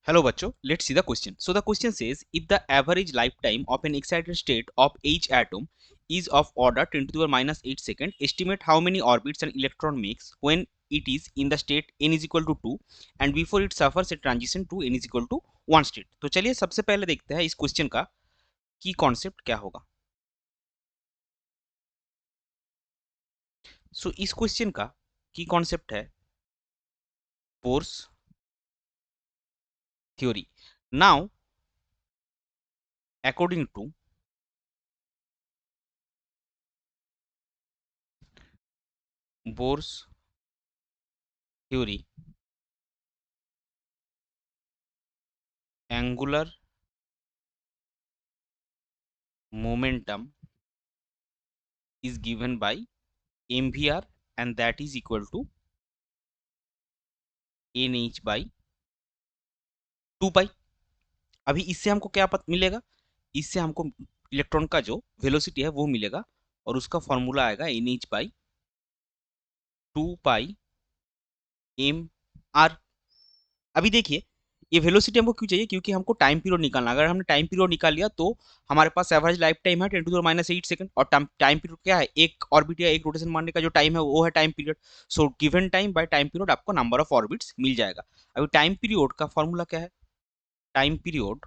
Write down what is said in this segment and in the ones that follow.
Hello bachcho, let's see the question. So the question says if the average lifetime of an excited state of each atom is of order 10 to the power minus 8 second, estimate how many orbits an electron makes when it is in the state n is equal to 2 and before it suffers a transition to n is equal to 1 state. तो चलिए सबसे पहले देखते हैं इस question का की concept क्या होगा. सो इस क्वेश्चन का की कॉन्सेप्ट है Bohr's theory. Now according to Bohr's theory angular momentum is given by mvr and that is equal to nh by 2 पाई. अभी इससे हमको क्या पता मिलेगा, इससे हमको इलेक्ट्रॉन का जो वेलोसिटी है वो मिलेगा और उसका फॉर्मूला आएगा nh by 2 pi M R. अभी देखिए ये वेलोसिटी हमको क्यों चाहिए, क्योंकि हमको टाइम पीरियड निकालना. अगर हमने टाइम पीरियड निकाल लिया तो हमारे पास एवरेज लाइफ टाइम है 10 टू द माइनस 8 सेकंड और टाइम पीरियड क्या है, एक ऑर्बिट या एक रोटेशन मारने का जो टाइम है वो है time period. So given time by time period आपको नंबर ऑफ ऑर्बिट्स मिल जाएगा. अभी टाइम पीरियड का फॉर्मूला क्या है, time period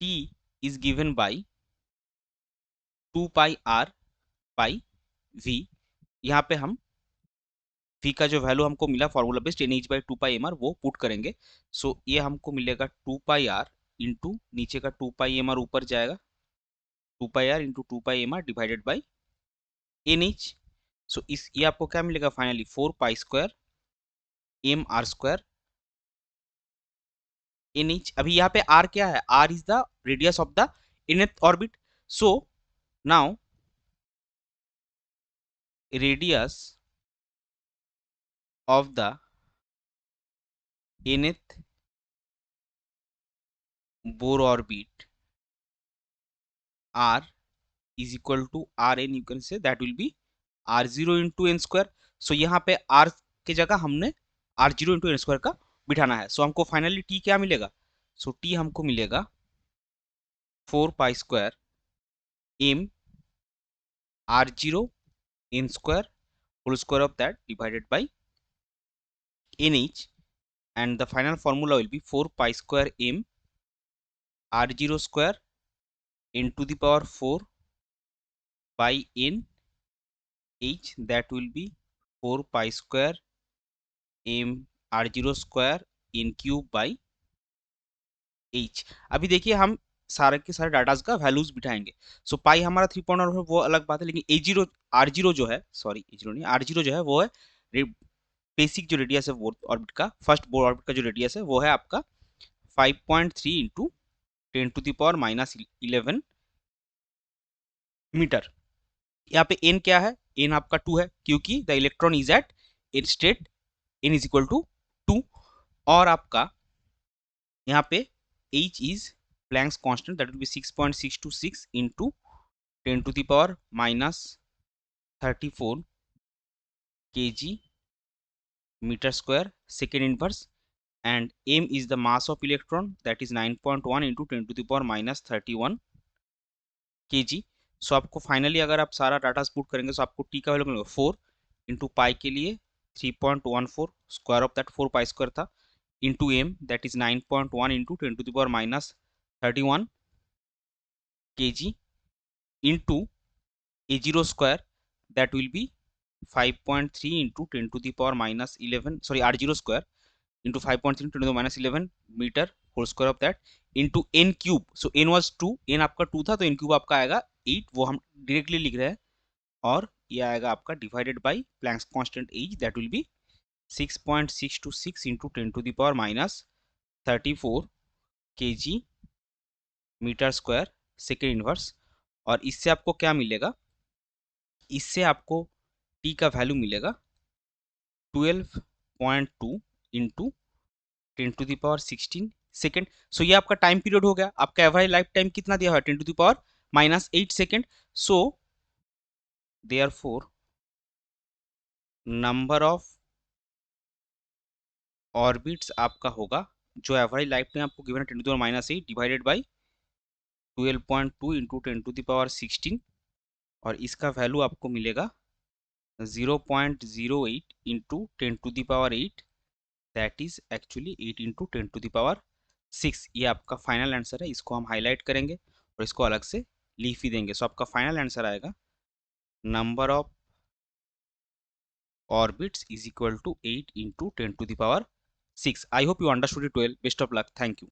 t is given by 2 pi r pi v. यहाँ पे हम v का जो वैल्यू हमको मिला formula based N H by 2 pi M R वो पुट करेंगे. सो ये हमको मिलेगा 2 पाई आर इंटू नीचे का 2 पाई एम आर ऊपर जाएगा 2 pi r into 2 pi M r divided by n h. So इस ये आपको क्या मिलेगा finally 4 pi square m r square n h. अभी यहाँ पे आर क्या है, r is the radius of the nth orbit. So now radius of the nth Bohr orbit r is equal to rn, you can say that will be r0 into n square. सो यहाँ पे r के जगह हमने r0 into n square का बिठाना है. सो हमको finally t क्या मिलेगा, सो t हमको मिलेगा 4 pi square m r0 n square whole square of that divided by nh and the final formula will be 4 pi square m r0 square n to the power 4 by n h, that will be 4 pi square m r0 square n cube by h. अभी देखिए हम सारे के सारे datas का values बिठाएंगे. सो पाई हमारा 3 है वो अलग बात है, लेकिन a0 r0 जो है, सॉरी a0 नहीं r0 जो है वो है बेसिक जो रेडियस है बोर ऑर्बिट का, फर्स्ट बोर ऑर्बिट का जो रेडियस है वो है आपका 5.3 into 10 to the power minus 11 metre. यहाँ पे n क्या है, n आपका 2 है क्योंकि the electron is at in state n is equal to 2. और आपका यहाँ पे h is Planck's constant, that will be 6.626 into 10 to the power minus 34 kg meter square second inverse, and m is the mass of electron, that is 9.1 into 10 to the power minus 31 kg. सो आपको finally अगर आप सारा data put करेंगे तो आपको T का value मिलेगा 4 into pi के लिए 3.14 square of that 4 pi square था into m that is 9.1 into 10 to the power minus 31 kg into a0 square that will be 5.3 into 10 to the power minus 11, sorry r0 square into 5.3 10 to the minus 11 metre whole square of that into n cube. So n was 2, n आपका 2 था तो N cube आपका आएगा 8, वो हम directly लिख रहे हैं. और ये आएगा आपका divided by Planck's constant h, that will be 6.626 into 10 to the power minus 34 kg metre square second inverse. और इससे आपको क्या मिलेगा, इससे आपको टी का वैल्यू मिलेगा 12.2 into 10 to the power 16 second. So ये आपका टाइम पीरियड हो गया. आपका एवरेज लाइफ टाइम कितना दिया हुआ है 10 to the power minus 8 second. So therefore number of orbits आपका होगा, जो एवरेज लाइफ टाइम आपको गिवन है 10⁻⁸ डिवाइडेड बाई 12.2 इंटू 10⁻16, और इसका वैल्यू आपको मिलेगा 0.08 into 10⁸, that is actually 8 into 10⁶। ये आपका फाइनल आंसर है, इसको हम हाईलाइट करेंगे और इसको अलग से लिख भी देंगे। सो आपका फाइनल आंसर आएगा number of orbits is equal to 8 into 10⁶। I hope you understood it well. Best of luck, thank you.